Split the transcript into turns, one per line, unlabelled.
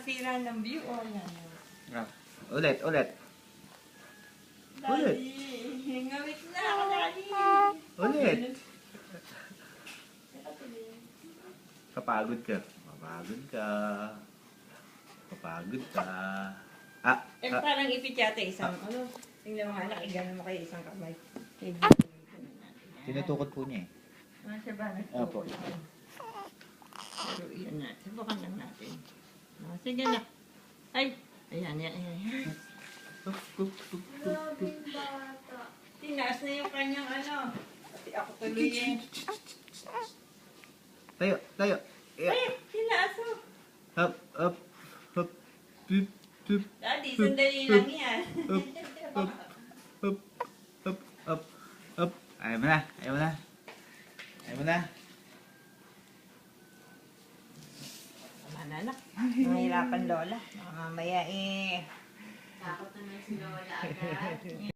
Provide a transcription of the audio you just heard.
nakasira ng view. Oh, yan.
Ulit. Ulit.
Daddy, ngawit na ako, Daddy.
Ulit. Kapagod ka. Kapagod ka.
Eh, parang ipit isang, tingnan mo nga, nakigano mo kayo isang kamay.
Tinutukod po niya eh.
Siya ba?
Opo.
Pero iyan na, subukan lang natin. Sige na. Ay, ayan. Tinaas na yung kanyang Pati ako tuloy eh.
Tayo.
Ay, tinaas mo.
Up.
Daddy, sandali lang yan.
Up. Ayaw mo na.
Tama na, anak. Mahirapan, Lola. Mamaya eh.
Takot naman si Lola agad.